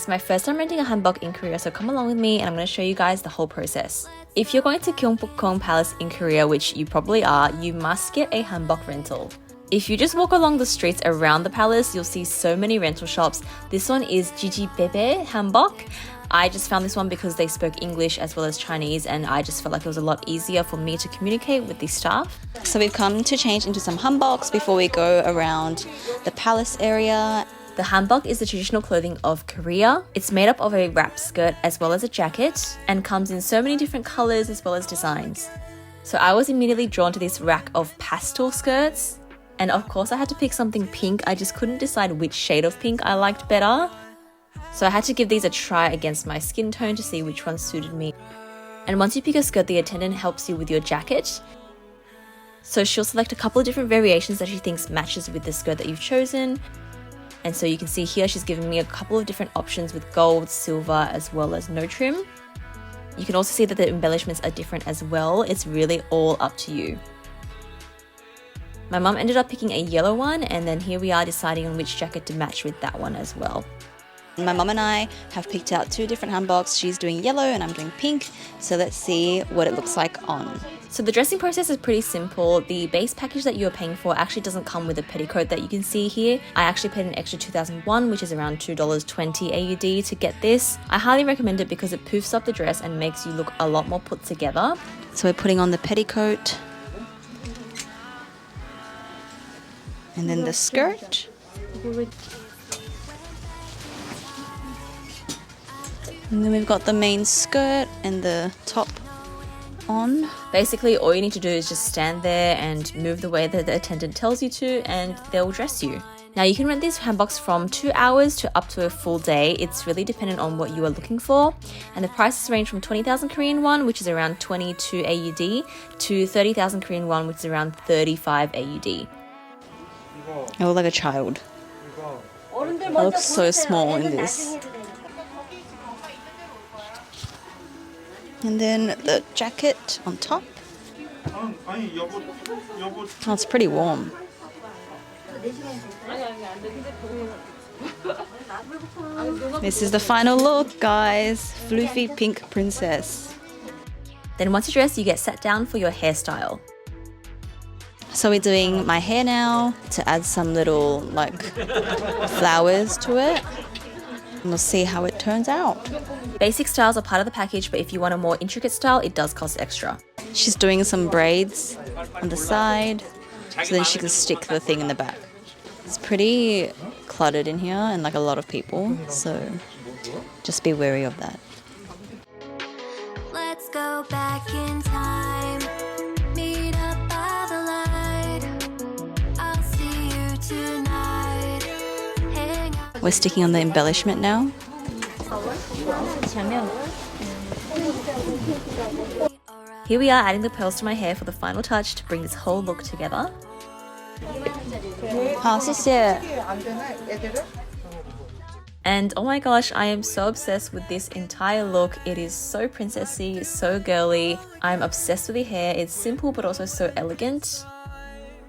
It's my first time renting a hanbok in Korea, so come along with me and I'm going to show you guys the whole process. If you're going to Gyeongbokgung Palace in Korea, which you probably are, you must get a hanbok rental. If you just walk along the streets around the palace, you'll see so many rental shops. This one is Bebe Hanbok. I just found this one because they spoke English as well as Chinese, and I just felt like it was a lot easier for me to communicate with the staff. So we've come to change into some hanboks before we go around the palace area. The hanbok is the traditional clothing of Korea. It's made up of a wrap skirt as well as a jacket and comes in so many different colors as well as designs. So I was immediately drawn to this rack of pastel skirts, and of course I had to pick something pink. I just couldn't decide which shade of pink I liked better. So I had to give these a try against my skin tone to see which one suited me. And once you pick a skirt, the attendant helps you with your jacket. So she'll select a couple of different variations that she thinks matches with the skirt that you've chosen. And so you can see here she's given me a couple of different options with gold, silver, as well as no trim. You can also see that the embellishments are different as well. It's really all up to you. My mum ended up picking a yellow one, and then here we are deciding on which jacket to match with that one as well. My mum and I have picked out two different hanboks. She's doing yellow and I'm doing pink. So let's see what it looks like on. So the dressing process is pretty simple. The base package that you're paying for actually doesn't come with a petticoat that you can see here. I actually paid an extra 2001, which is around $2.20 AUD to get this. I highly recommend it because it poofs up the dress and makes you look a lot more put together. So we're putting on the petticoat. And then the skirt. And then we've got the main skirt and the top on. Basically, all you need to do is just stand there and move the way that the attendant tells you to, and they'll dress you. Now, you can rent these hanboks from 2 hours to up to a full day. It's really dependent on what you are looking for. And the prices range from 20,000 Korean won, which is around 22 AUD, to 30,000 Korean won, which is around 35 AUD. I look like a child. I look so small in this. And then the jacket on top. Oh, it's pretty warm. This is the final look, guys. Floofy pink princess. Then once you're dressed, you get sat down for your hairstyle. So we're doing my hair now to add some little flowers to it. And we'll see how it turns out. Basic styles are part of the package, but if you want a more intricate style, it does cost extra. She's doing some braids on the side, so then she can stick the thing in the back. It's pretty cluttered in here and a lot of people, so just be wary of that. Let's go back in time. Meet up by the light. I'll see you tonight. Hang out. We're sticking on the embellishment now. Here we are adding the pearls to my hair for the final touch to bring this whole look together. And oh my gosh, I am so obsessed with this entire look. It is so princessy, so girly. I'm obsessed with the hair. It's simple but also so elegant.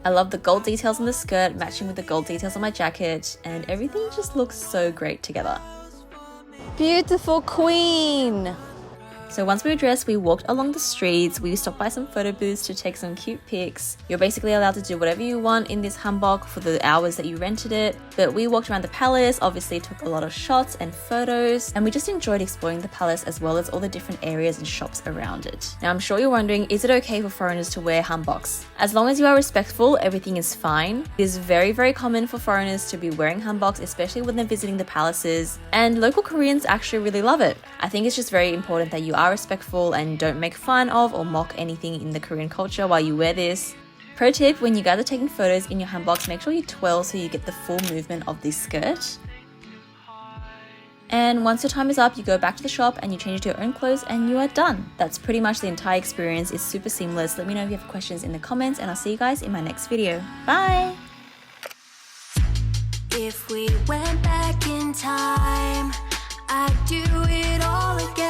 I love the gold details on the skirt matching with the gold details on my jacket, and everything just looks so great together. Beautiful queen! So once we were dressed, we walked along the streets, we stopped by some photo booths to take some cute pics. You're basically allowed to do whatever you want in this hanbok for the hours that you rented it. But we walked around the palace, obviously took a lot of shots and photos, and we just enjoyed exploring the palace as well as all the different areas and shops around it. Now I'm sure you're wondering, is it okay for foreigners to wear hanboks? As long as you are respectful, everything is fine. It is very, very common for foreigners to be wearing hanboks, especially when they're visiting the palaces, and local Koreans actually really love it. I think it's just very important that you are respectful and don't make fun of or mock anything in the Korean culture while you wear this. Pro tip, when you guys are taking photos in your hanboks, make sure you twirl so you get the full movement of this skirt. And once your time is up, you go back to the shop and you change to your own clothes and you are done. That's pretty much the entire experience. It's super seamless. Let me know if you have questions in the comments, and I'll see you guys in my next video. Bye! If we went back in time, I'd do it all again.